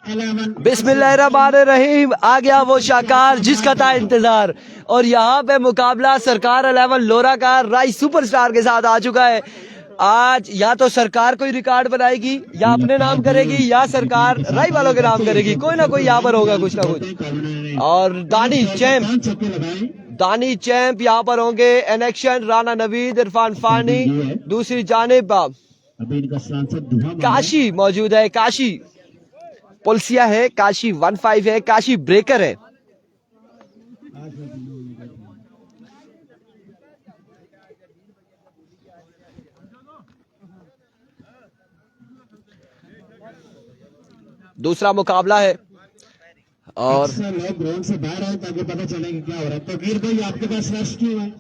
बिस्मिल्लाहिर्रहमानिर्रहीम। आ गया वो शाकार जिसका था इंतजार। और यहाँ पे मुकाबला सरकार 11 लोरा का राइस सुपरस्टार के साथ आ चुका है। आज या तो सरकार कोई रिकॉर्ड बनाएगी या अपने नाम करेगी या सरकार राई वालों के नाम करेगी। कोई ना कोई यहाँ पर होगा कुछ ना कुछ। और दानी चैंप यहाँ पर होंगे। एनेक्शन राना नवीद, इरफान फानी। दूसरी जानिब काशी मौजूद है। काशी पुलसिया है, काशी 15 है, काशी ब्रेकर है। दूसरा मुकाबला है और लोग ग्राउंड से बाहर आए ताकि पता चले कि क्या हो रहा है। तो वीर भाई आपके पास रश क्यों है?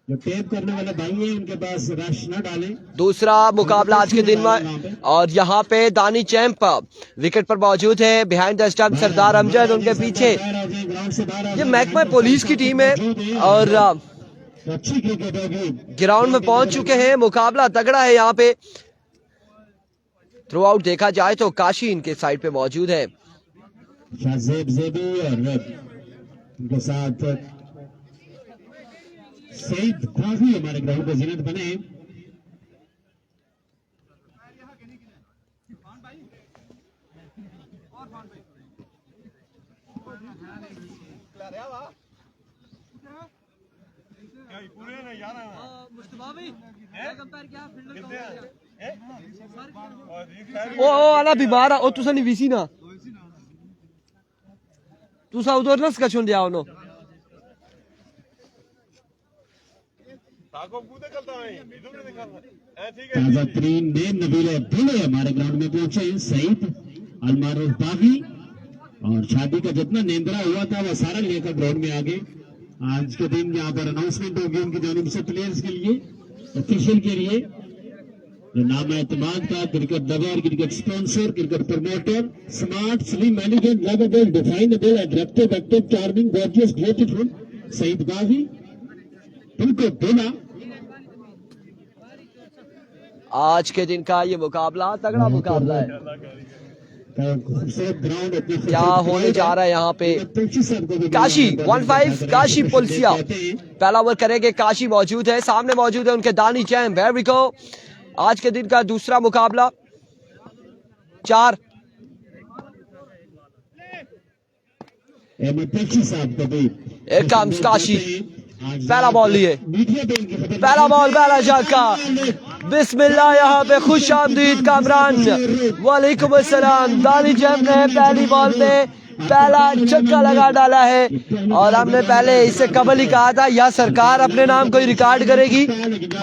जो टेप करने वाले भाई हैं उनके पास रश न डालें। दूसरा मुकाबला आज के दिन में। और यहाँ पे दानी चैंप विकेट पर मौजूद है। बिहाइंड द स्टंप सरदार अमजद उनके पीछे। ये महकमा पुलिस की टीम है और ग्राउंड में पहुंच चुके हैं। मुकाबला तगड़ा है यहाँ पे। थ्रू आउट देखा जाए तो काशी इनके साइड पे मौजूद है। उनके साथ सईद काफी हमारे ग्राउंड पे जीनत बने। ओ आला बीमार आ। ओ तुसा नहीं वीसी ना तुसा उधर ना स्कचन दिया उनो ताजा तरीन नेम नबीले दिले हमारे ग्राउंड में पहुंचे। सईद अलमारूफ बागी और शादी का जितना नेंद्रा हुआ था वो सारा लेकर ग्राउंड में आगे। आज के दिन यहाँ पर अनाउंसमेंट होगी उनकी जानिब से प्लेयर्स के लिए, ऑफिशियल के लिए। नाम एतमाद का क्रिकेट दबर, cricket sponsor, cricket promoter, smart, slim, elegant, lovable, definable, attractive, active, charming, gorgeous, beautiful Saeed Ghazi तुमको बोला। आज के दिन का ये मुकाबला तगड़ा मुकाबला है। क्या होने जा रहा है यहाँ पे? काशी 15 काशी पुलसिया पहला ओवर करेंगे। काशी मौजूद है, सामने मौजूद है उनके दानी चैंप। Where we go. आज के दिन का दूसरा मुकाबला 4 काशी पहला बॉल लिए। पहला बॉल पहला छक्का। बिस्मिल्लाह। यहाँ पे खुश आमदीद कामरान। वालेकुम अस्सलाम। दानी चैंप ने पहली बॉल में पहला छक्का लगा डाला है। और हमने पहले इससे कबल ही कहा था या सरकार अपने नाम कोई रिकॉर्ड करेगी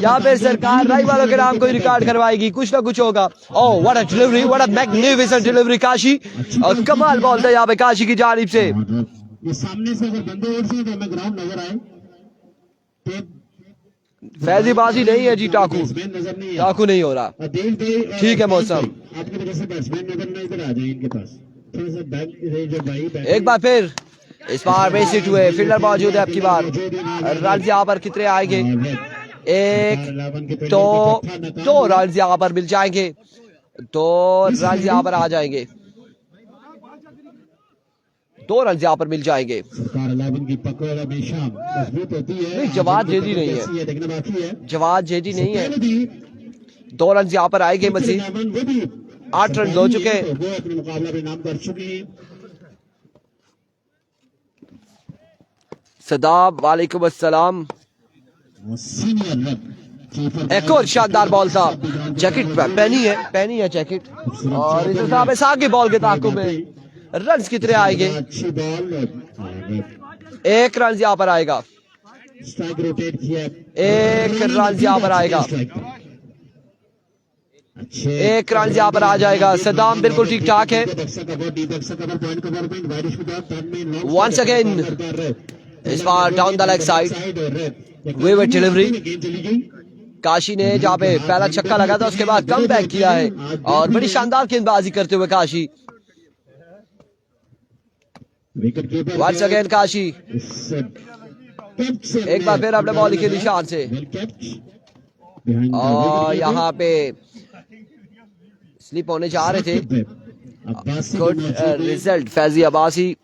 या फिर सरकार राई वालों के नाम कोई रिकॉर्ड करवाएगी। कुछ ना कुछ होगा। Oh what a delivery, what a magnificent delivery Kashi. और कमाल बॉल था यहाँ पे काशी की जानिब से। ये सामने से अगर बंदे उड़ से तो हमें ग्राउंड नजर आए। फैजीबाजी नहीं है जी। टाकू नहीं हो रहा। ठीक है मौसम। आपकी वजह से बैट्समैन नजर नहीं इधर आ जाए इनके पास। एक बार फिर इस बार बेसिट हुए। फील्डर मौजूद है। आपकी बार रन यहाँ पर कितने आएंगे? एक दो रन यहाँ पर मिल जाएंगे। 2 रन यहाँ पर आ जाएंगे। 2 रन यहाँ पर मिल जाएंगे। नहीं जवाब जेदी नहीं है। जवाब जेदी नहीं है। 2 रन यहाँ पर आएंगे। मजीद 8 रन हो चुके हैं। सदाब वालेकुम अस्सलाम। एक और शानदार बॉल था। जैकेट पहनी है जैकेट। और इधर साहब ऐसा आगे बॉल के ताक़ुब में रन कितने आएंगे? 1 रन यहाँ पर आएगा। 1 रन यहाँ पर आएगा। 1 रन यहाँ पर आ जाएगा। सदाम बिल्कुल ठीक ठाक है। वंस अगेन इस बार down the leg side wave delivery. Kashi ने जहाँ पे पहला छक्का लगा था उसके बाद कम बैक किया है और बड़ी शानदार गेंदबाजी करते हुए काशी। वंस अगेन काशी एक बार फिर अपने बॉल के निशान से। और यहाँ पे स्लिप होने जा रहे थे। Abbasi good result Faizi Abbasi,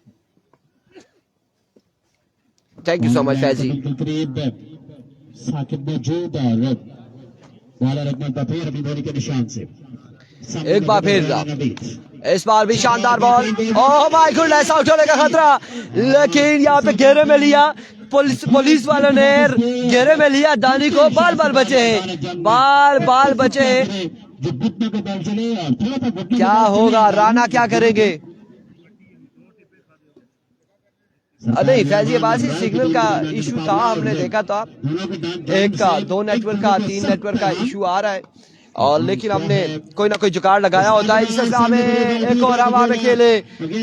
thank you so much Faizi. करीब साकिब मौजूद और बॉलर अकमल पफेर अपनी बॉडी के निशान से एक बार फिर इस बार भी शानदार ball, oh my God, out होने का खतरा, लेकिन यहाँ पे घेरे में लिया पुलिस वालों ने, घेरे में लिया दानी को। बाल बचे हैं, बाल बचे हैं। क्या होगा, राणा क्या करेंगे? नहीं, फैजी अब्बासी सिग्नल का इशू था, हमने देखा था, एक का, 2 नेटवर्क का, 3 नेटवर्क का इशू आ रहा है, और लेकिन हमने कोई ना कोई जुगाड़ लगाया होता है। इस सिलसिले में एक और हवा में खेले,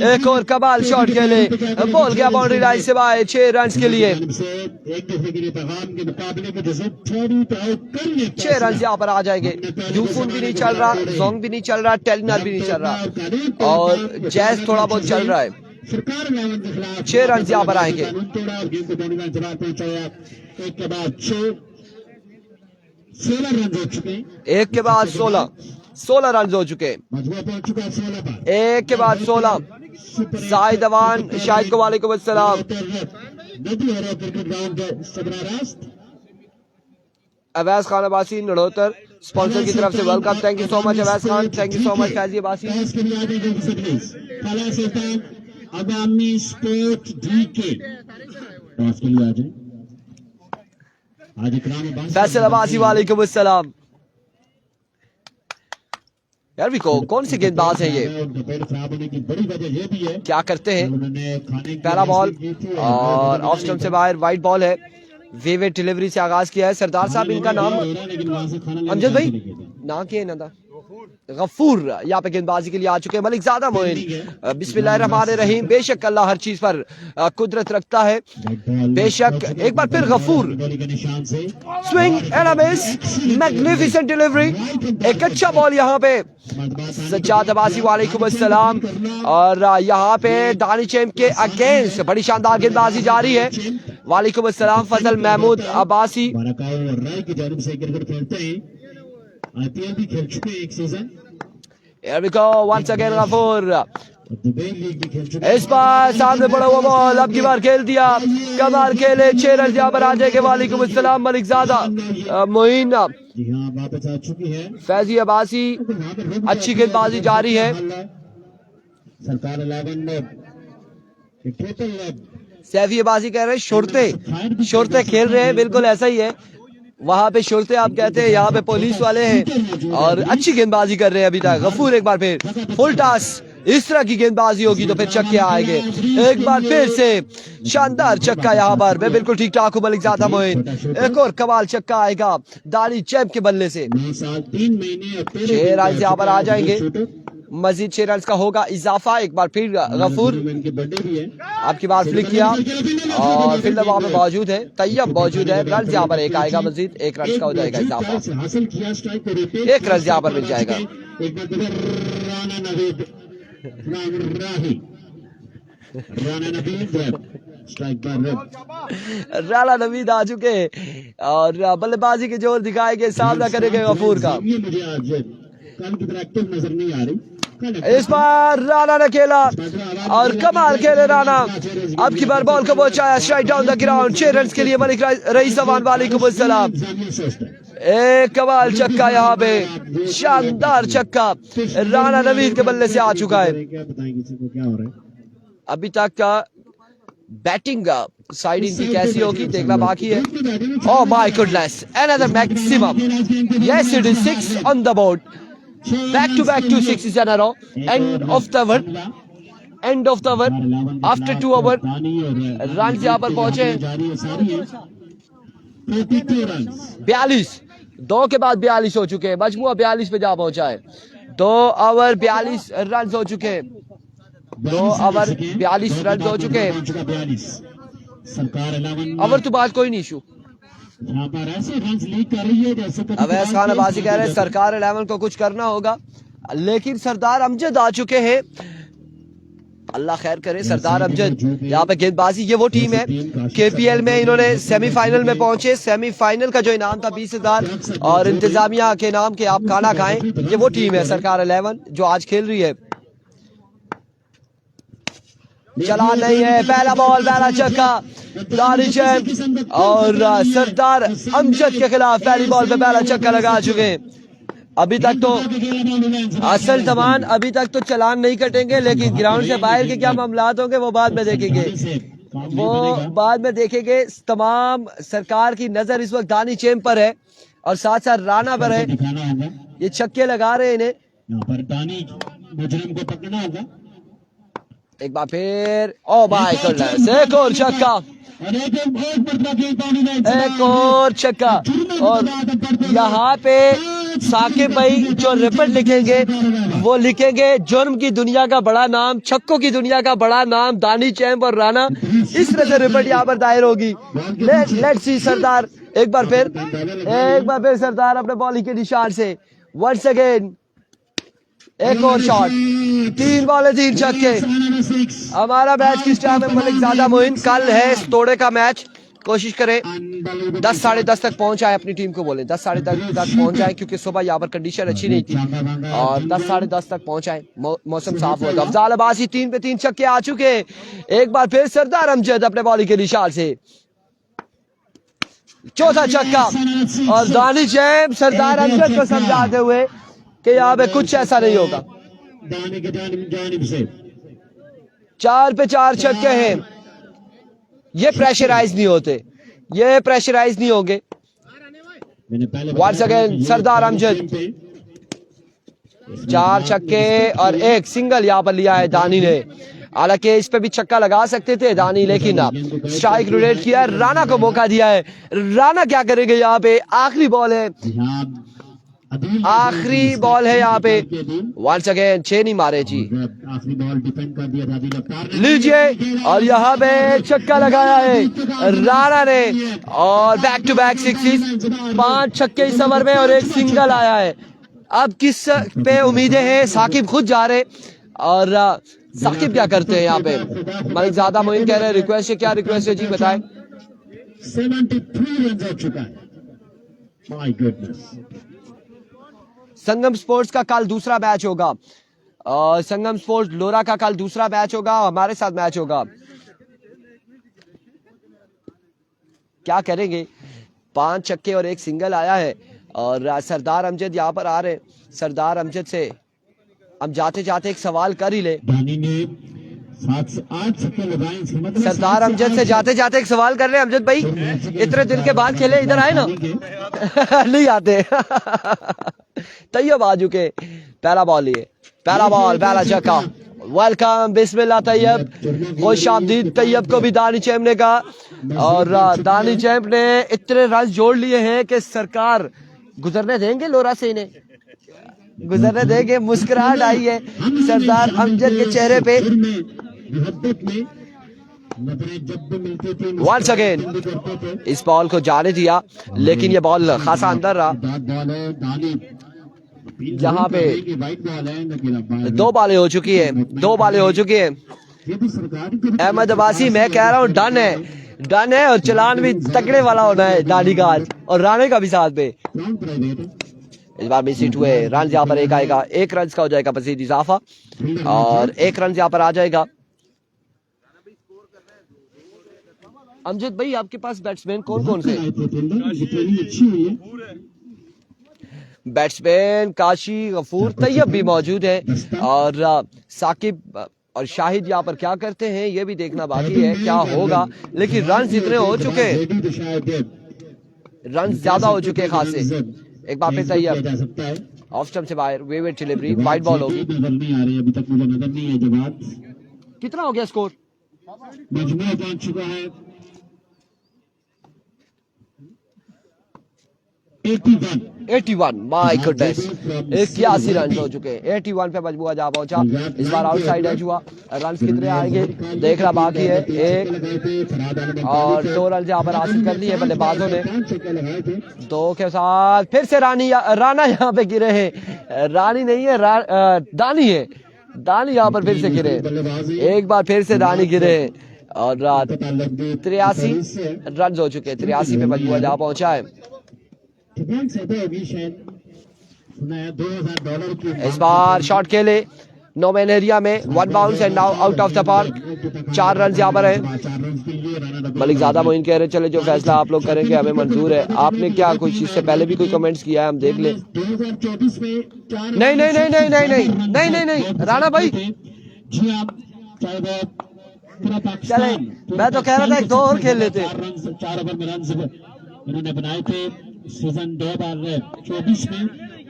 एक और कमाल शॉट खेले, बॉल गया बाउंड्री लाइन से बाहर 6 रन के लिए। 6 रन यहाँ पर आ जाएंगे। यूफोन भी नहीं चल रहा, जोंग भी नहीं चल रहा, टेलिनर भी नहीं चल रहा, और जैज थोड़ा बहुत चल रहा है। 6 रन यहाँ पर आएंगे। एक के बाद 16 रन हो चुके हैं। एक के बाद 16। जाहिद अवान शाहिद को वालेकुम अस्सलाम। अवैस खान अब्बासी नड़ोतर स्पॉन्सर की तरफ से welcome, thank you so much Awais Khan, thank you so much Faizi Abbasi. आगामी स्पोर्ट डीके टॉस के लिए आ जाए। फैसल अब्बासी वालेकुम अस्सलाम। यार भी कौन से गेंदबाज हैं ये, क्या करते हैं? पहला बॉल और ऑफ स्टंप से बाहर, वाइड बॉल है। वेवेट डिलीवरी से आगाज किया है। सरदार साहब इनका नाम अमजद भाई ना किए ना था, गफूर यहाँ पे गेंदबाजी के लिए आ चुके हैं। मलिक ज़ादा मोइन, बिस्मिल्लाहिर्रहमानिर्रहीम। बेशक अल्लाह हर चीज पर कुदरत रखता है, बेशक। एक बार फिर Ghafoor, swing and a miss, magnificent delivery, एक अच्छा बॉल यहाँ पे सज्जाद अब्बासी वालेकुम अस्सलाम। और यहाँ पे दानी चैम के अगेंस्ट बड़ी शानदार गेंदबाजी जारी है। वालेकुम अस्सलाम फजल महमूद अब्बासी। आईपीएल भी खेल चुके हैं एक season. Here we go once again Ghafoor, इस बार सामने पड़ा हुआ बॉल, अब की बार खेल दिया, कमाल खेले। 6 रन यहाँ पर आ जाएंगे। वालेकुम अस्सलाम मलिक ज़ादा मोइन। जी हाँ, वापस आ चुकी है फैजी अब्बासी, अच्छी गेंदबाजी जारी है। सरकार 11 सैफी अब्बासी कह रहे हैं शोरते खेल रहे हैं, बिल्कुल ऐसा ही है। वहां पे शोरते आप कहते हैं, यहाँ पे पुलिस वाले हैं और अच्छी गेंदबाजी कर रहे हैं अभी तक। गफूर एक बार फिर फुल टास, इस तरह की गेंदबाजी होगी तो फिर छक्के आएंगे। एक बार फिर से शानदार छक्का यहाँ पर, मैं बिल्कुल ठीक ठाक हूँ मलिक ज़ादा मोइन। एक और कमाल छक्का आएगा दानी चैंप के बल्ले से। 6 रन यहाँ पर आ जाएंगे, मजीद 6 रन का होगा इजाफा। एक बार फिर गफूर, आपकी बात फ्लिक किया और फिर वहां पे मौजूद है, तैयब मौजूद है। रन यहाँ पर एक आएगा, मजीद 1 रन का हो जाएगा इजाफा, 1 रन यहाँ पर मिल जाएगा। राणा नवीद आ चुके और बल्लेबाजी के जोर दिखाएंगे, सामना करेंगे गफूर का। नजर नहीं आ रही। इस बार राणा ने खेला और कमाल खेले राणा। अब की बार बॉल को पहुंचाया strike down the ground. 6 run के लिए मलिक रईस अवान वालेकुम अस्सलाम। एक कमाल छक्का यहाँ पे, शानदार छक्का राणा नवीद के बल्ले से आ चुका है। अभी तक का बैटिंग साइड इनकी कैसी होगी देखना बाकी है। Oh my goodness, another maximum, yes it is 6 on the board, back to back 2 6s in a row. End of the over, after 2 over run यहाँ पर पहुंचे 42, 2 के बाद 42 हो चुके हैं, मजमुआ 42 पे जा पहुंचा है। 2 ओवर 42 रन हो चुके हैं, 2 ओवर 42 रन हो चुके हैं। ओवर तो बात कोई नहीं इशू। अवैस खान अब्बासी कह रहे हैं सरकार 11 को कुछ करना होगा, लेकिन सरदार अमजद आ चुके हैं अल्लाह खैर करे। सरदार अमजद यहाँ पे गेंदबाजी, ये वो टीम है KPL में इन्होंने सेमीफाइनल में पहुंचे। सेमीफाइनल का जो इनाम था 20,000 और इंतजामिया के नाम के आप खाना खाएं, ये वो टीम है सरकार 11 जो आज खेल रही है। चला नहीं है, पहला बॉल, पहला छक्का दानिश और सरदार अमजद के खिलाफ पहली बॉल पे पहला छक्का लगा चुके हैं। अभी तक तो असल तमान अभी तक तो चलान नहीं कटेंगे, लेकिन ग्राउंड से बाहर के क्या मामलात होंगे वो बाद में देखेंगे, वो बाद में देखेंगे। तमाम सरकार की नजर इस वक्त दानी चेम पर है और साथ साथ राणा पर है। ये छक्के लगा रहे हैं इन्हें। एक बार फिर, ओ माय गॉडनेस, एक और छक्का, एक और छक्का। और यहाँ पे साकिब भाई जो रिपट लिखेंगे वो लिखेंगे जुर्म की दुनिया का बड़ा नाम, छक्कों की दुनिया का बड़ा नाम दानी चैम्प और राणा। इस तरह से रिपट यहाँ पर दायर होगी। लेट्स सी सरदार एक बार फिर सरदार अपने बॉलिंग के निशान से वंस अगेन एक और शॉट, 3 बॉल 3 छक्के। हमारा मैच किस टाइम है मलिक ज़ादा मोइन? कल है तोड़े का मैच, कोशिश करें 10 साढ़े 10 तक पहुंच आए। अपनी टीम को बोले 10 साढ़े 10 तक पहुंच जाए, क्योंकि सुबह यहाँ पर कंडीशन अच्छी नहीं थी और 10 साढ़े 10 तक पहुंचाए, मौसम साफ हुआ। तो अफजाल अब्बासी 3 पे 3 छक्के आ चुके। एक बार फिर सरदार अमजद अपने बॉलिंग के निशान से चौथा छक्का और दानिश चैम्प सरदार अमजद को समझाते हुए कि यहाँ पे कुछ ऐसा नहीं होगा। 4 पे 4 छक्के हैं, ये प्रेशराइज नहीं होते, ये प्रेशराइज नहीं होंगे। वंस अगेन सरदार अमजद 4 छक्के और 1 सिंगल यहाँ पर लिया है दानी ने। हालांकि इस पे भी छक्का लगा सकते थे दानी, लेकिन स्ट्राइक रोटेट किया, राणा को मौका दिया है। राणा क्या करेंगे यहाँ पे? आखिरी बॉल है, आखिरी बॉल है यहाँ पे। वंस अगेन 6 नहीं मारे जी, लीजिए। और यहाँ पे छक्का लगाया है राणा ने और बैक टू बैक 6 5 छक्के इस ओवर में और 1 सिंगल आया है। अब किस पे उम्मीदें हैं? साकिब खुद जा रहे और साकिब क्या करते हैं यहाँ पे? मलिक ज़ादा मोइन कह रहे हैं रिक्वेस्ट है। क्या रिक्वेस्ट है जी, बताएं। 73 रन हो चुका है। My goodness. संगम स्पोर्ट्स का कल दूसरा मैच होगा, संगम स्पोर्ट्स लोरा का कल दूसरा मैच होगा, हमारे साथ मैच होगा। क्या करेंगे? 5 छक्के और 1 सिंगल आया है और सरदार अमजद यहाँ पर आ रहे। सरदार अमजद से हम जाते जाते एक सवाल कर ही ले। दानी ने 7 से 8 छक्के लगाए, मतलब सरदार अमजद से जाते जाते एक सवाल कर रहे हैं। अमजद भाई इतने दिन के बाद खेले, इधर आए ना? नहीं आते। तैयब आ चुके, पहला बॉल लिए, पहला बॉल, पहला छक्का। वेलकम, बिस्मिल्लाह तैयब, खुश आमदीद तैयब को भी दानी चैम्प ने कहा। और दानी चैम्प ने इतने रन जोड़ लिए हैं कि सरकार गुजरने देंगे लोरा से, इन्हें गुजरने देंगे। मुस्कुराहट आई है सरदार अमजद के चेहरे पे। वंस अगेन इस बॉल को जाने दिया, लेकिन ये बॉल खासा अंदर रहा। यहाँ पे 2 बॉलें हो चुकी है, 2 बॉलें हो चुकी है। अहमद अब्बासी, मैं कह रहा हूँ डन है, डन है और चलान भी तगड़े वाला होना है दानी का आज, और राणे का भी साथ में। इस बार मिस हिट हुए, रन यहाँ पर 1 आएगा, 1 रन का हो जाएगा मजीद इजाफा और 1 रन यहाँ पर आ जाएगा। अमजद भाई आपके पास बैट्समैन कौन कौन से? बैट्समैन काशी, गफूर, तैयब भी मौजूद है और साकिब और शाहिद यहाँ पर क्या करते हैं ये भी देखना बाकी है क्या होगा। लेकिन रन इतने हो चुके हैं, रन ज्यादा हो चुके हैं खासे। एक बार फिर तैयब ऑफ स्टंप से बाहर, वेवेट डिलीवरी, वाइड बॉल होगी। अभी तक मुझे नजर नहीं है जवाब। कितना हो गया स्कोर? मजमूआ पहुंच चुका है 81। माय गुडनेस, 81 रन हो चुके हैं। 81 पे मजबूआ जा पहुंचा। इस बार आउटसाइड एज हुआ, रन कितने आएंगे देखना बाकी है। 1 और 2 रन यहाँ पर हासिल कर लिए बल्लेबाजों ने। 2 के साथ फिर से राणा यहाँ पे गिरे हैं। रानी नहीं है, दानी है। दानी यहाँ पर फिर से गिरे, एक बार फिर से दानी गिरे और 83 रन हो चुके, 83 पे मजबूर जा पहुंचा है। इस बार शॉट खेले नो मैन एरिया में, 1 bounce and now out of the park. 4 run यहाँ पर है। मलिक ज़्यादा मोइन कह रहे चले जो फैसला आप लोग करेंगे हमें मंजूर है। आपने क्या कुछ इससे पहले भी कोई कमेंट्स किया है, हम देख ले। नहीं नहीं नहीं नहीं नहीं नहीं नहीं नहीं नहीं राणा भाई चले, मैं तो कह रहा था 2 और खेल लेते। 4 ओवर में रन इन्होंने बनाए थे सीजन 2024 में।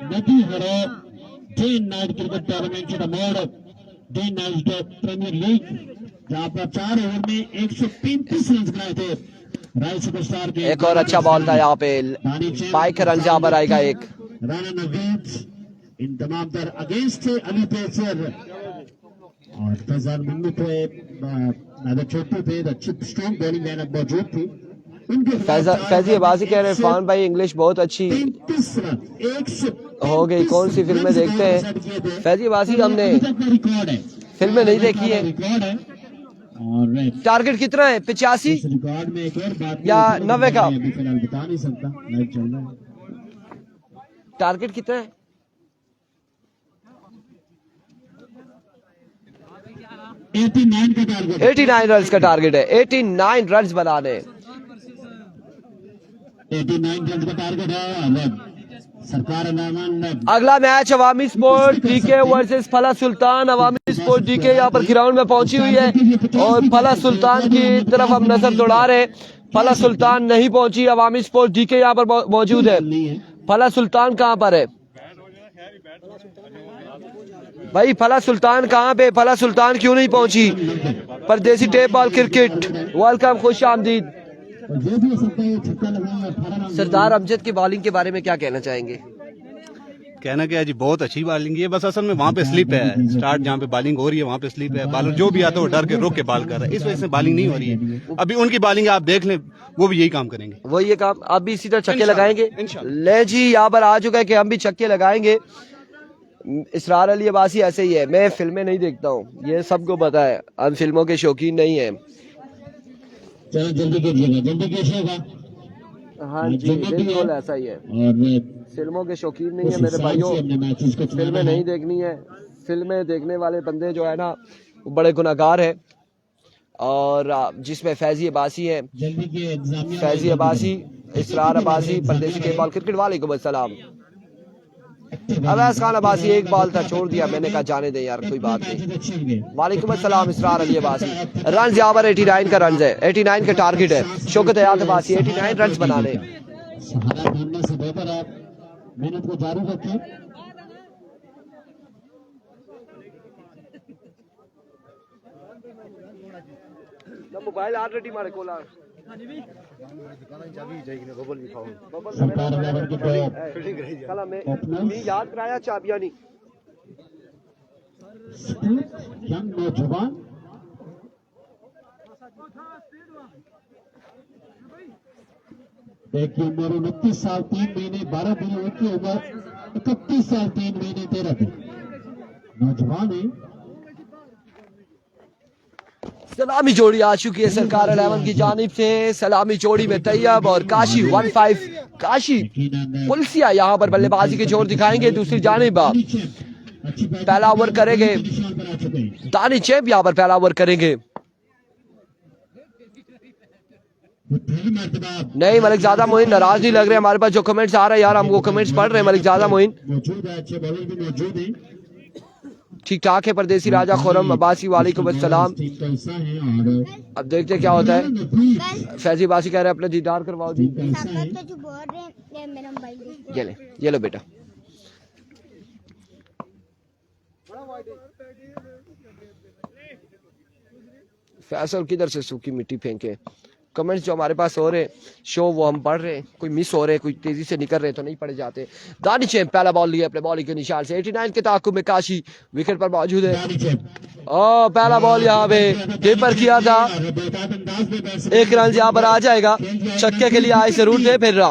नदी हरो day night cricket tournament to the मोड डे नाइट प्रीमियर लीग, जहां पर 4 ओवर में 135 रन बनाए थे राय सुपरस्टार के। एक और अच्छा बॉल था यहाँ पे, 22 रन यहाँ पर आएगा। एक राणा नवीद इन तमाम तर अगेंस्ट अली पेसर और फैजान मन्नू पे छोटे थे, अच्छी स्ट्रॉन्ग बॉलिंग लाइनअप मौजूद थी। फैजी अब्बासी कह रहे हैं फान भाई इंग्लिश बहुत अच्छी हो गई, कौन सी फिल्में देखते हैं? फैजी अब्बासी हमने फिल्में नहीं देखी है। टारगेट कितना है, 85 या 90 का? बता नहीं सकता, टारगेट कितना है? 89 रन का टारगेट है। 89 रन बनाने, 89 रन का टारगेट है। सरकार अगला मैच अवामी स्पोर्ट डीके वर्सेस फला सुल्तान। अवामी स्पोर्ट डीके यहाँ पर ग्राउंड में पहुंची हुई है और फला सुल्तान की तरफ हम नजर दौड़ा रहे। फला सुल्तान नहीं पहुंची, अवामी स्पोर्ट डीके यहाँ पर मौजूद है। फला सुल्तान कहाँ पर है भाई? फला सुल्तान कहाँ पे? फला सुल्तान क्यों नहीं पहुंची? परदेसी टेप बॉल क्रिकेट वेलकम, खुश आमदीद। सरदार अमजद की बॉलिंग के बारे में क्या कहना चाहेंगे? कहना क्या है जी, बहुत अच्छी बॉलिंग है। बस असल में वहाँ पे स्लिप है, स्टार्ट जहाँ पे बॉलिंग हो रही है वहाँ पे स्लिप है। बॉलर जो भी आता है वो डर के रोक के बॉल कर रहा है, इस वजह से बॉलिंग नहीं हो रही है। अभी उनकी बॉलिंग आप देख लें, वो भी यही काम करेंगे। वो ये काम आप भी इसी तरह छक्के लगाएंगे। ले जी यहाँ पर आ चुका है कि हम भी छक्के लगाएंगे। इसरार अली अब्बासी ऐसे ही है, मैं फिल्में नहीं देखता हूँ, ये सबको पता है, हम फिल्मों के शौकीन नहीं है। चलो जल्दी कीजिएगा, जल्दी कीजिएगा। हाँ जी बिल्कुल ऐसा ही है, फिल्मों के शौकीन नहीं है मेरे भाइयों, फिल्में नहीं देखनी है। फिल्में देखने वाले बंदे जो है ना वो बड़े गुनाहगार है। और जिसमें फैजी अब्बासी है, फैजी अब्बासी, इसरार अब्बासी, परदेसी के बॉल क्रिकेट। वालेकुम अस्सलाम। अवैस खान अब्बासी एक बॉल था, छोड़ दिया, मैंने कहा जाने दे यार कोई बात नहीं। वालेकुम अस्सलाम इसरार अली अब्बासी। रन यहाँ पर 89 का रन है, 89 का टारगेट है। शौकत हयात अब्बासी 89 रन बनाने। सहारा ढूंढने से बेहतर आप मेहनत को जारी रखें। मोबाइल ऑलरेडी मारे कोला कला में याद कराया चाबियां नहीं। यंग नौजवान एक की उम्र 29 साल 3 महीने 12 दिन, एक की उम्र 31 साल 3 महीने 13 दिन। नौजवान है। सलामी जोड़ी आ चुकी है सरकार 11 की जानिब से। सलामी जोड़ी में तैयब और काशी 15 काशी पुलसिया यहाँ पर बल्लेबाजी के जोर दिखाएंगे। दूसरी जानिब पहला ओवर करेंगे दानी चेप, यहाँ पर पहला ओवर करेंगे। नहीं मलिक ज़्यादा मोइन नाराज नहीं लग रहे, हमारे पास जो कमेंट्स आ रहे हैं यार हम वो कमेंट्स पढ़ रहे हैं। मलिक ज़्यादा मोइन ठीक ठाक है। परदेसी राजा खुरम अब्बासी वालेकुम अस्सलाम। अब देखते क्या होता है। फैजी अब्बासी कह रहे हैं अपना दीदार करवाओ जी। ये लो बेटा। फैसल किधर से सूखी मिट्टी फेंके। कमेंट्स जो हमारे पास हो रहे शो वो हम पढ़ रहे हैं, कोई मिस हो रहे, कोई तेजी से निकल रहे तो नहीं पढ़े जाते। दानी चैंप पहला बॉल लिया अपने बॉलिंग के निशान से। 89 के ताकुब में काशी विकेट पर मौजूद है। ओ पहला बॉल यहाँ पे टेपर किया था, 1 रन यहाँ पर आ जाएगा। छक्के के लिए आए जरूर थे, फिर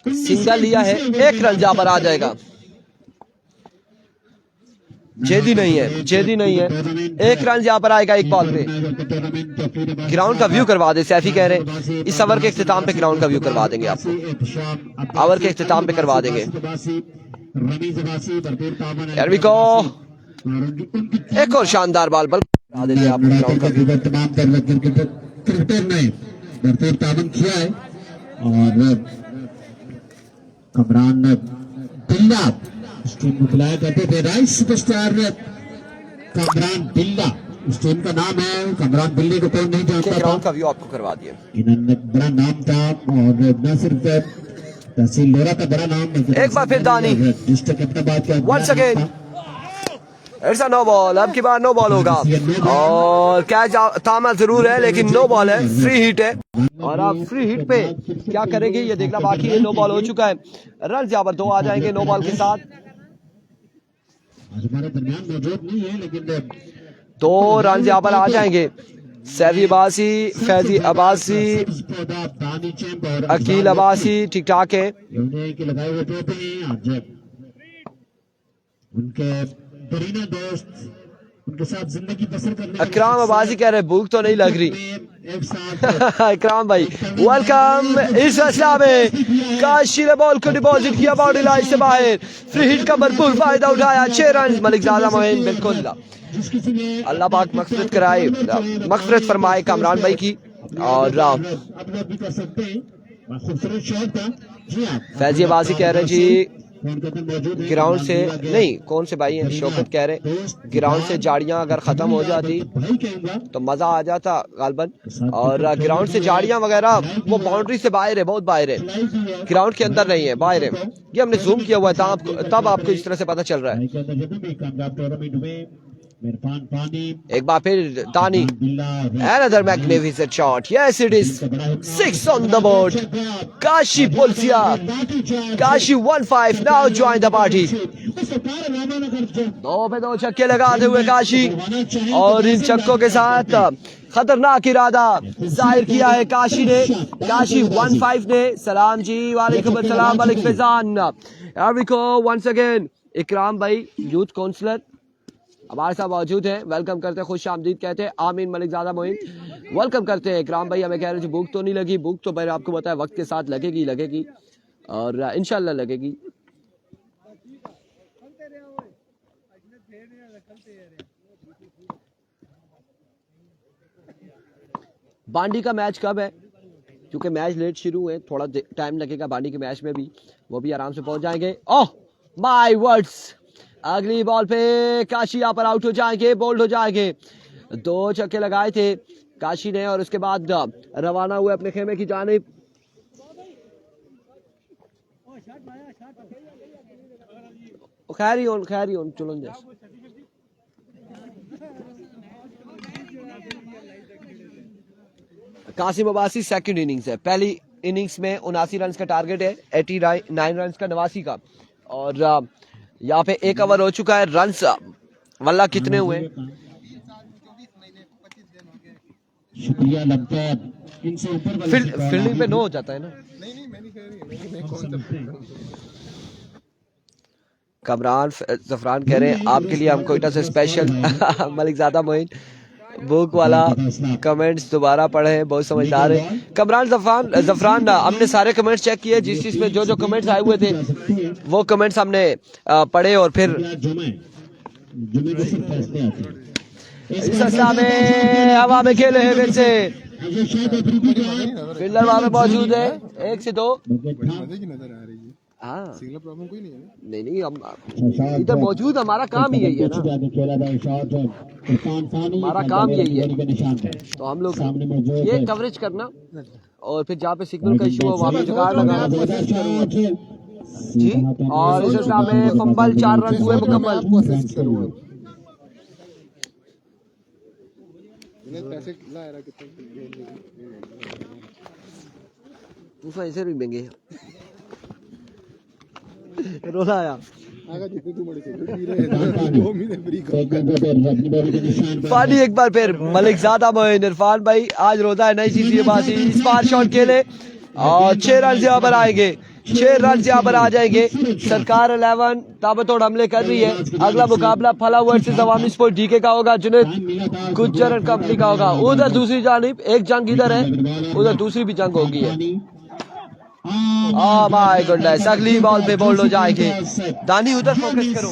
सिंगल लिया है, 1 रन यहाँ पर आ जाएगा। जेदी नहीं है, जेदी नहीं है। एक रन यहाँ पर आएगा एक बॉल पे। ग्राउंड का व्यू करवा दे, सैफी कह रहे हैं इस ओवर के इख्तिताम पे ग्राउंड का व्यू करवा देंगे आपको, ओवर के इख्तिताम पे करवा देंगे। Here we go, एक और शानदार बॉल करवा देंगे आप ग्राउंड का व्यू। तमाम क्रिकेटर ने भरपूर ताबन किया है और कमरान बिल्ला इस टीम को खिलाया करते थे। राइस सुपरस्टार कमरान बिल्ला इस टीम का नाम है। कमरान बिल्ले को कौन नहीं जानता था। ग्राउंड का व्यू आपको करवा दिया। इन्होंने बड़ा नाम था और न सिर्फ तहसील लोरा का बड़ा नाम। एक बार फिर दानी डिस्ट्रिक्ट अहमदाबाद का once again, it's a no ball. अब की बार नो बॉल होगा और कैच थामा जरूर है लेकिन नो बॉल है, फ्री हिट है। और अब फ्री हिट पे क्या करेंगे ये देखना बाकी है। नो बॉल हो चुका है, रन यहाँ पर 2 आ जाएंगे नो बॉल के साथ। हमारे दरमियान मौजूद नहीं है लेकिन 2 रन यहाँ पर आ जाएंगे। सैफी अब्बासी, फैजी अब्बासी, अकील अब्बासी ठीक ठाक है। के लगाए हुए टोपे हैं आज उनके दरीना दोस्त उनके साथ जिंदगी बसर करने। अकराम अब्बासी कह रहे भूख तो नहीं लग रही। इकराम भाई वेलकम। इस फैसला में काशी ने बॉल को डिपॉजिट किया बाउंड्री लाइन से बाहर। फ्री हिट का भरपूर फायदा उठाया। 6 रन मलिक ज़ादा मोइन। बिल्कुल अल्लाह पाक मगफिरत कराए, मगफिरत फरमाए कामरान भाई की। और फैजी अब्बासी कह रहे जी ग्राउंड से नहीं, कौन से भाई हैं, शौकत कह रहे ग्राउंड से झाड़ियां अगर खत्म हो जाती तो मजा आ जाता गालबन। और ग्राउंड से झाड़ियां वगैरह वो बाउंड्री से बाहर है, बहुत बाहर है, ग्राउंड के अंदर नहीं है, बाहर है। ये हमने जूम किया हुआ है तब आपको इस तरह से पता चल रहा है। एक बार फिर दानी, another magnificent shot, yes it is 6 on the board. Kashi Pulsia, Kashi 1-5 now join the party. 2 पे 2 छक्के लगाते हुए काशी, और इन छक्कों के साथ खतरनाक इरादा जाहिर किया है काशी ने। काशी 1-5 ने। सलाम जी, वालेकुम अस्सलाम Malik Faizan. Here we go once again। इकराम भाई यूथ काउंसलर हमारे साथ मौजूद है, वेलकम करते हैं, खुश आमदीद कहते हैं। आमीन मलिक ज़ादा मोइन वेलकम करते हैं। इकराम भाई हमें कह रहे थे भूख तो नहीं लगी। भूख तो मैंने आपको बताया वक्त के साथ लगेगी और इंशाल्लाह लगेगी। बांडी का मैच कब है? क्योंकि मैच लेट शुरू है, थोड़ा टाइम लगेगा बांडी के मैच में भी, वो भी आराम से पहुंच जाएंगे। ओह माय वर्ड्स, अगली बॉल पे काशी यहाँ पर आउट हो जाएंगे, बोल्ड हो जाएंगे। 2 छक्के लगाए थे काशी ने और उसके बाद रवाना हुए अपने खेमे की जानिब। खैरी ऑन चलो। कासिम अब्बासी सेकंड इनिंग्स है। पहली इनिंग्स में 79 रन का टारगेट है, 89 रन का नवासी का। और यहाँ पे 1 ओवर हो चुका है। रन वल्ला कितने हुए? शुक्रिया लगता है इनसे ऊपर फील्डिंग पे 9 हो जाता है ना। कमरान जफरान कह रहे हैं आपके लिए हम कोयटा से स्पेशल। मलिक ज़ादा मोइन बुक वाला कमेंट्स दोबारा पढ़े हैं, बहुत समझदार है। कमरान जफरान हमने सारे कमेंट्स चेक किए, जिस चीज में जो कमेंट्स आए हुए थे वो कमेंट्स हमने पढ़े और फिर इस में हवा में खेले हैं। फिर से फील्डर वहां पे मौजूद है। 1 से 2 हाँ नहीं हम इधर मौजूद, हमारा काम ही यही है ना, हमारा काम यही है। तो हम लोग ये कवरेज करना और फिर जहाँ पे सिग्नल का इशू हो वहाँ पे जुगाड़ लगाना जी। और इस में फंबल 4 रन हुए मुकम्मल। ऐसे भी महंगे रोना आया। पानी एक बार फिर मलिक ज़ादा मोइन। इरफान भाई आज रोजा है, नई चीज ये बात। इस बार शॉट खेले और 6 रन यहाँ पर आएंगे। 6 रन यहाँ पर आ जाएंगे। सरकार 11 ताबड़तोड़ हमले कर रही है। अगला मुकाबला फला वर्सेस अवामी स्पोर्ट डीके का होगा, जुनैद गुज्जर एंड कंपनी का होगा। उधर दूसरी जानिब एक जंग इधर है, उधर दूसरी भी जंग होगी है। माय गुडनेस, अगली बॉल पे बोल्ड हो जाएगी। दानी उधर फोकस करो,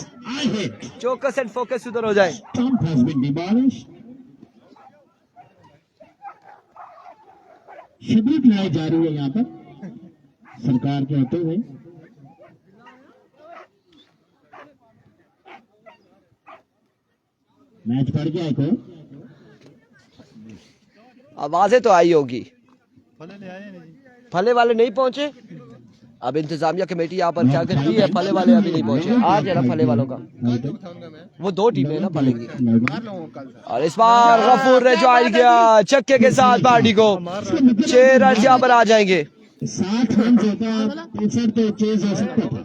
चौकस एंड फोकस उधर हो जाए। शिविर लड़ाई जारी है यहाँ पर सरकार के होते हुए। मैच पड़ गया है को आवाजें तो आई होगी, फले वाले नहीं पहुंचे। अब इंतजामिया कमेटी यहाँ पर क्या करती है, फले वाले अभी नहीं पहुंचे। आज है ना फले वालों का, वो 2 टीमें ना फले की। और इस बार गफूर ने ज्वाइन किया छक्के के साथ पार्टी को। 6 रन यहाँ पर आ जाएंगे। 60 रन होता 63 तो चेज हो सकता था।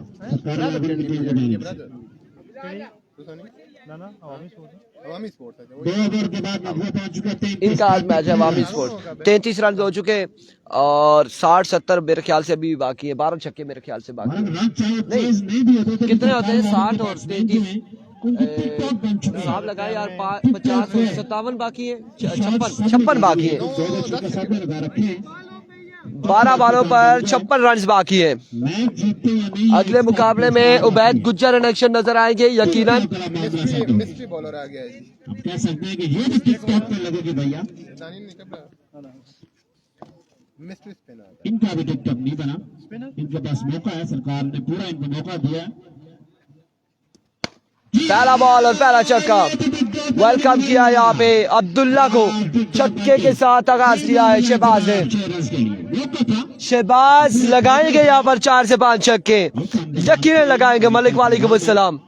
इनका आज मैच है अवामी स्पोर्ट। 33 रन हो चुके और 60-70 मेरे ख्याल से अभी बाकी है। 12 छक्के मेरे ख्याल से बाकी नहीं, कितने होते हैं 60 और 33 हिसाब लगाए यार। 50 और 57 बाकी है, 56 बाकी है। 12 बॉलों पर 56 रन बाकी है। अगले मुकाबले में उबैद गुज्जर इन एक्शन नजर आएंगे यकीनन। मिस्ट्री बॉलर आ गया है। अब कह सकते हैं कि ये भी टिकटॉक पे लगेगी भैया। मिस्ट्री स्पिनर, इनका भी टिकटॉक नहीं बना, इनके पास मौका है, सरकार ने पूरा इनको मौका दिया। पहला बॉल और पहला छक्का। वेलकम किया यहाँ पे अब्दुल्ला को, छक्के के साथ आगाज किया है शहबाज ने। शहबाज लगाएंगे यहाँ पर 4 से 5 छक्के, यकीनन लगाएंगे। मलिक वालेकुम अस्सलाम।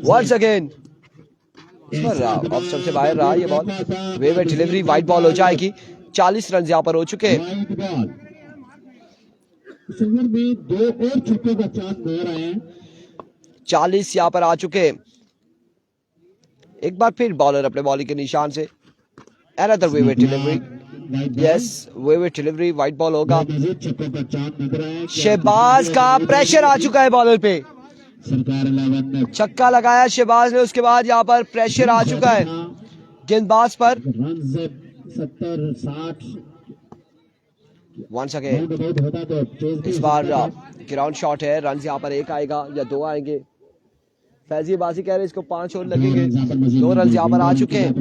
वंस अगेन ऑप्शन से बाहर रहा ये बॉल। वेवे डिलीवरी, वाइड बॉल हो जाएगी। 40 रन यहाँ पर हो चुके। इस ओवर में 2 और छक्कों का चांस नजर आए हैं। 40 यहाँ पर आ चुके। एक बार फिर बॉलर अपने बॉलिंग के निशान से। Another wave delivery, yes wave delivery, wide ball होगा। छक्कों का चांस नजर आया। शहबाज का प्रेशर आ चुका है बॉलर पे। सरकार 11 ने छक्का लगाया शहबाज ने, उसके बाद यहाँ पर प्रेशर आ चुका है गेंदबाज पर। रन 70 60 वंस अगेन होता तो इस बार ग्राउंड शॉट है। रन यहाँ पर 1 आएगा या 2 आएंगे। फैजी बाजी कह रहे हैं इसको 5 और लगेंगे। 2 रन यहाँ पर आ चुके हैं।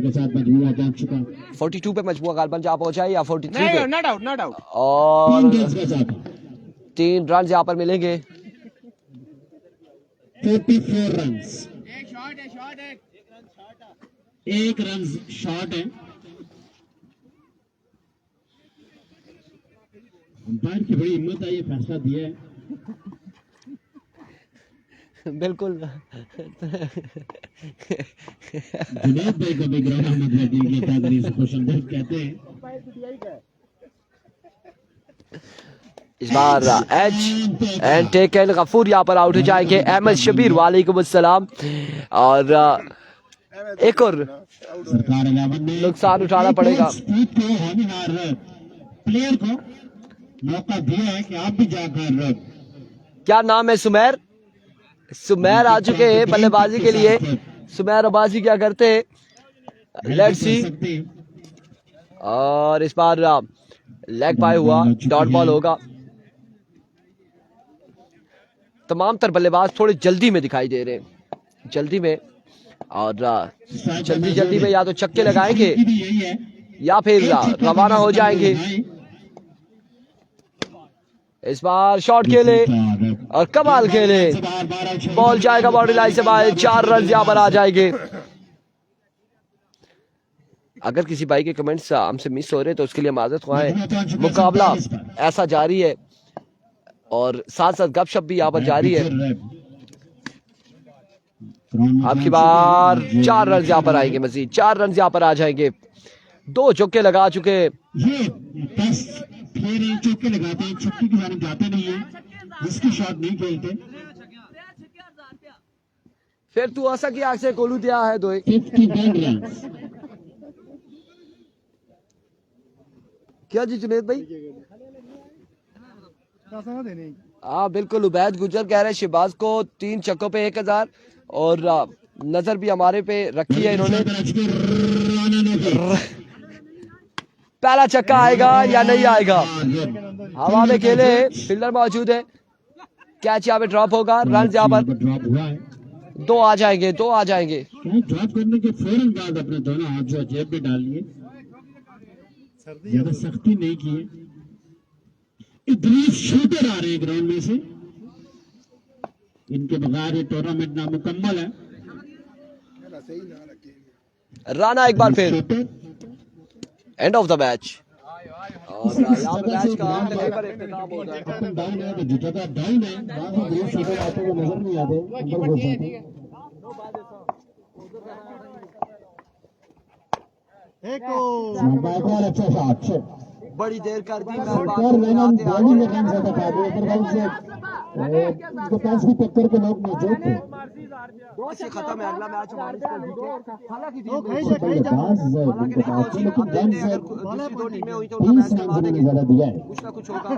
42 पे मजबूआ गालबन जा पहुंचा है या 43 पे, नॉट आउट और 3 रन यहाँ पर मिलेंगे। 44 रन, एक रन शॉट है। अंपायर की बड़ी हिम्मत है, ये फैसला दिया है। बिल्कुल जुनैद भाई को भी ग्रहण मतलब ये तादरी से क्वेश्चन कहते हैं। इस बार एच एंड टेकन गफूर यहाँ पर आउट हो जाएंगे। अहमद शबीर वालेकुम अस्सलाम। और एक और सरकार 11 ने नुकसान उठाना पड़ेगा। प्लेयर को मौका दिया है कि आप भी जाकर। क्या नाम है? सुमेर। सुमेर आ चुके हैं बल्लेबाजी के लिए। सुमेर अब्बासी क्या करते हैं, लेट्स सी। और इस बार लेग बाय हुआ, डॉट बॉल होगा। तमाम तर बल्लेबाज थोड़े जल्दी में दिखाई दे रहे हैं, जल्दी में। और जल्दी में या तो छक्के लगाएंगे या फिर रवाना हो जाएंगे। इस बार शॉट खेले और कमाल खेले। बॉल जाएगा बाउंड्री लाइन से बाहर। 4 रन यहाँ पर आ जाएंगे। अगर किसी भाई के कमेंट्स हमसे मिस हो रहे तो उसके लिए माजरत ख्वाहिश। मुकाबला ऐसा जारी है और साथ साथ गपशप भी यहाँ पर जारी है। आपकी बार 4 रन यहाँ पर आएंगे, मजीद 4 रन यहाँ पर आ जाएंगे। 2 चौके लगा चुके। चौके लगाते हैं, छक्के की जाने जाते नहीं है, जिसकी शॉट नहीं खेलते। फिर तू ऐसा की आग से गोलू दिया है 2। 51 रन क्या जी जुनेद भाई? हाँ बिल्कुल, उबैद गुजर कह रहे हैं शहबाज को 3 छक्कों पे 1000 और नजर भी हमारे पे रखी है इन्होंने। पहला छक्का आएगा या नहीं आएगा? हवा में खेले, फील्डर मौजूद है, कैच यहाँ पे ड्रॉप होगा, रन यहाँ पर ड्रॉप हुआ है। 2 आ जाएंगे, 2 आ जाएंगे। ड्रॉप करने के फौरन बाद अपने दोनों हाथ जो जेब में डाल लिए, ज्यादा सख्ती नहीं की है। ब्रीफ शूटर आ रहे हैं ग्राउंड में से, इनके बगैर ये टूर्नामेंट नामुकम्मल है। राना एक बार फिर, एंड ऑफ द मैच। और यहाँ पे मैच का तकरीबन इख्तिताम हो जाएगा। डाउन है तो जगह डाउन है, वहां से ब्रीफ शूटर आते हुए नजर नहीं आते, अंदर घुस जाते हैं। अच्छा शॉट, बड़ी देर कर दी और मैंने बॉलिंग में रन ज्यादा खा दिए, अदरवाइज उनके पास भी टक्कर के लोग मौजूद थे। से खत्म है अगला मैच हमारे हालांकि लेकिन 2 टीमें हुई तो उनका मैच करवा देंगे, ज्यादा दिया है। कुछ ना कुछ होगा।